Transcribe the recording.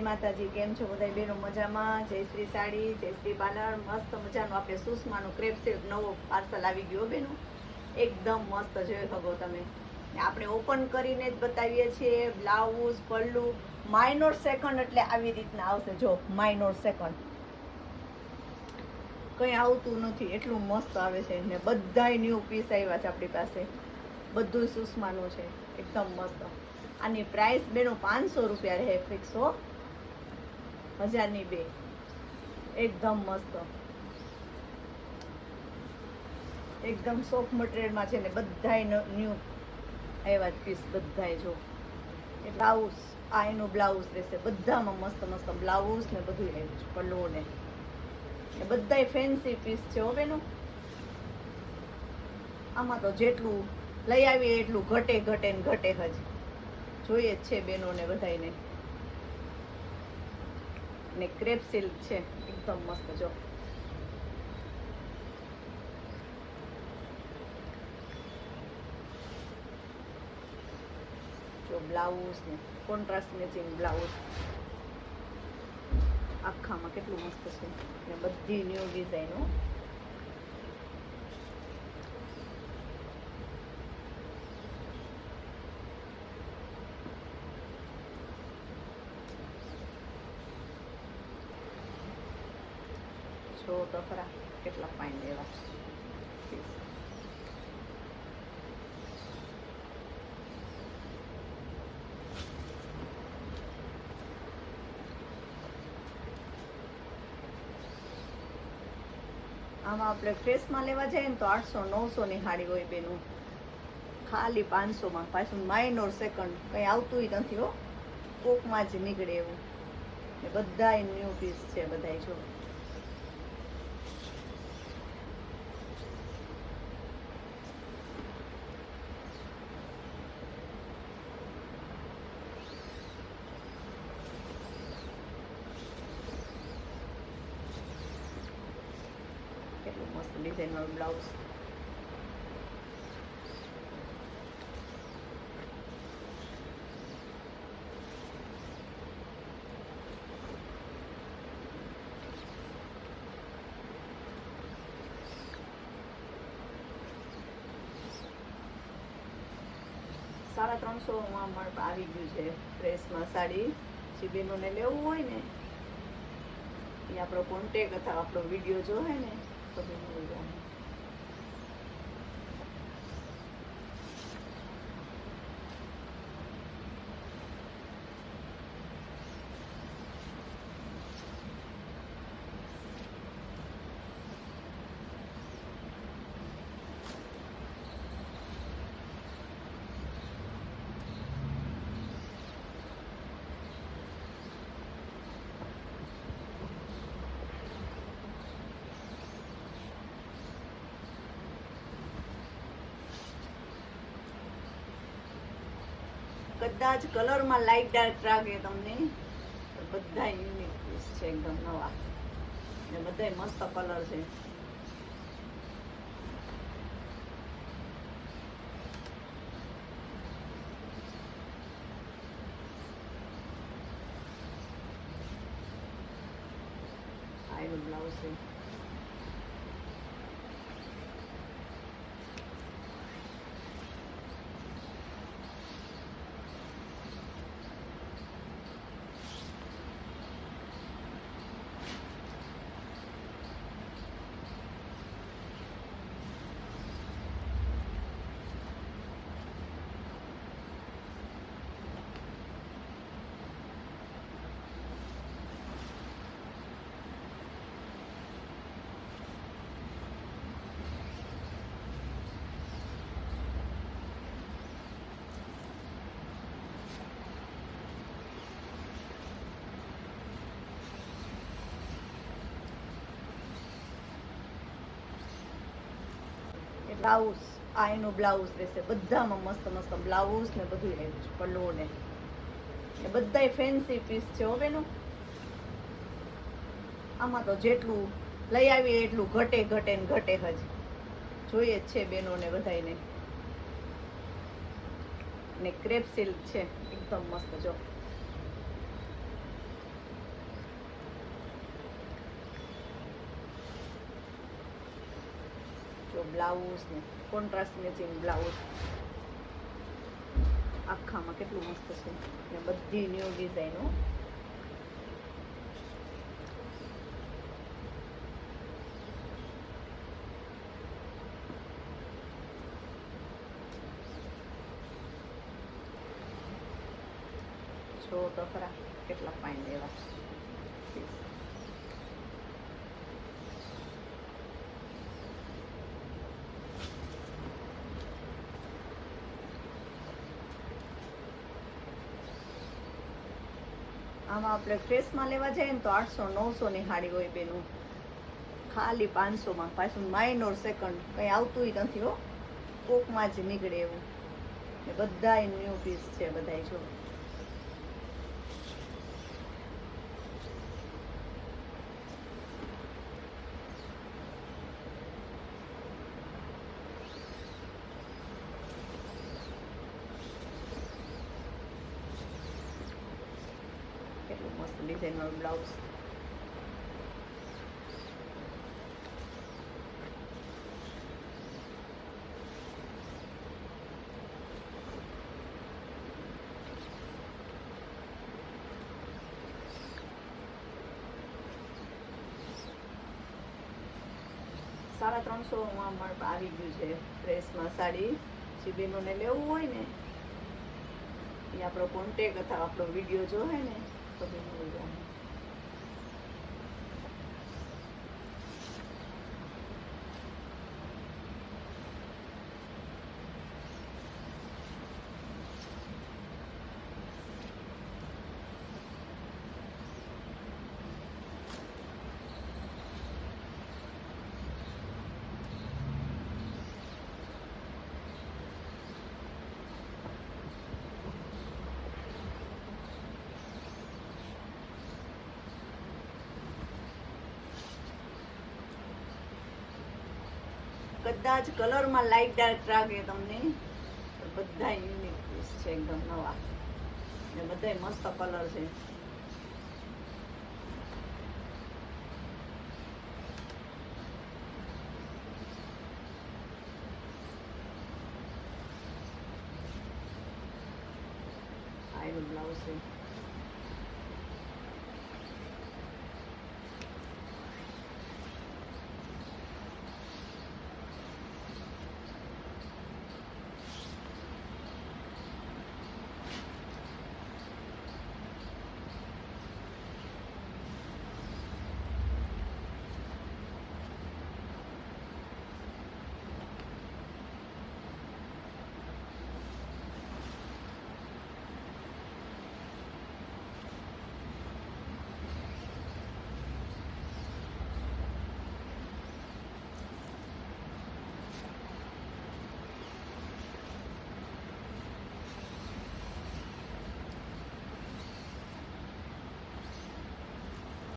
માતાજી, કેમ છો બધા બેનો? મજામાં? જય શ્રી સાડી, જય શ્રી પાર્લર. મસ્ત મજાનું આપણે સુષમાનું ક્રેપ સિલ્ક નવો પાર્સલ આવી ગયો બેનો. એકદમ મસ્ત જોઈ શકો તમે. આપણે ઓપન કરીને જ બતાવીએ છીએ. બ્લાઉઝ, પલ્લુ, માઇનોર સેકન્ડ એટલે આવી રીતના આવશે. જો માઇનોર સેકન્ડ કંઈ આવતું નથી, એટલું મસ્ત આવે છે. ને બધાય ન્યૂ પીસ આવ્યા છે આપણી પાસે. બધું સુષમાનું છે, એકદમ મસ્ત. આની પ્રાઇસ બેનો 500 રૂપિયા રહે ફિક્સ હો. 1000ની બે, એકદમ મસ્ત, એકદમ સોફ્ટ મટીરિયલમાં છે ને બધાય ન્યૂ આવ્યા પીસ બધાય. જો એ બ્લાઉઝ, આ એનું બ્લાઉઝ રહેશે. બધામાં મસ્ત મસ્ત બ્લાઉઝ ને બધું આવ્યું છે, પલ્લુ ને બધાય ફેન્સી પીસ છે હો બેનો. આમાં તો જેટલું લઈ આવીએ એટલું ઘટે ઘટે ને ઘટે જ. જોઈએ જ છે બેનોને બધાયને. ને ક્રેપ સિલ્ક છે, એકદમ મસ્ત. જો બ્લાઉઝ ને કોન્ટ્રાસ્ટ મેચિંગ બ્લાઉઝ આખામાં કેટલું મસ્ત છે. ને બધી ન્યૂ ડિઝાઇનો. જો તો ખરા કેટલા ફાઇન એવા. આમાં આપણે ફ્રેશમાં લેવા જઈએ ને તો 800-900 ની સાડી હોય બેનું. ખાલી 500માં પાછું માઇનોર સેકન્ડ કંઈ આવતું નથી હો, કોકમાં જ નીકળે એવું. ને બધાય ન્યૂ પીસ છે બધાય. જો કેટલું મસ્ત ડિઝાઇનર બ્લાઉઝ. $350 માં આવી ગયું છે ડ્રેસમાં સાડી. જે બહેનોને લેવું હોય ને એ આપણો કોન્ટેક અથવા આપણો વિડીયો જોવે ને તો બી મળી જાય. કદાચ કલરમાં લાઇટ ડાર્ક લાગે તમને, બધા યુનિક પીસ છે, એકદમ નવા ને બધા મસ્ત કલર છે. આ એનું બ્લાઉઝ છે. બ્લાઉઝ, આ એનું બ્લાઉઝ રહેશે. બધામાં મસ્ત મસ્ત બ્લાઉઝ ને બધું આવ્યું છે, પલ્લુ ને બધાય ફેન્સી પીસ છે હો બેનો. આમાં તો જેટલું લઈ આવીએ એટલું ઘટે ઘટે ને ઘટે જ. જોઈએ જ છે બેનોને બધાયને. ને ક્રેપ સિલ્ક છે, એકદમ મસ્ત. જો જો બ્લાઉઝ ને કોન્ટ્રાસ્ટ મેચિંગ બ્લાઉઝ આખામાં કેટલું મસ્ત છે ને બધી ન્યૂ ડિઝાઇનો. જો તો ખરા કેટલા ફાઇન લેવા. આમાં આપણે ફ્રેશમાં લેવા જઈએ ને તો 800-900 ની સાડી હોય બેનું, ખાલી 500માં. પાછું માઇનોર સેકન્ડ કંઈ આવતું નથી હો, કોકમાં જ નીકળે એવું. ને બધાય ન્યૂ પીસ છે બધાય. જો કેટલું મસ્ત ડિઝાઇન વાળું બ્લાઉઝ. $350 માં આવી ગયું છે ડ્રેસમાં સાડી. જે બહેનોને લેવું હોય ને એ આપણો કોન્ટેક અથવા આપણો વિડીયો જો હે ને તો બી મળી જાય. કદાચ કલરમાં લાઇટ ડાર્ક લાગે તમને, બધા યુનિક પીસ છે એકદમ નવા ને બધા મસ્ત કલર છે. આ એનું બ્લાઉઝ છે.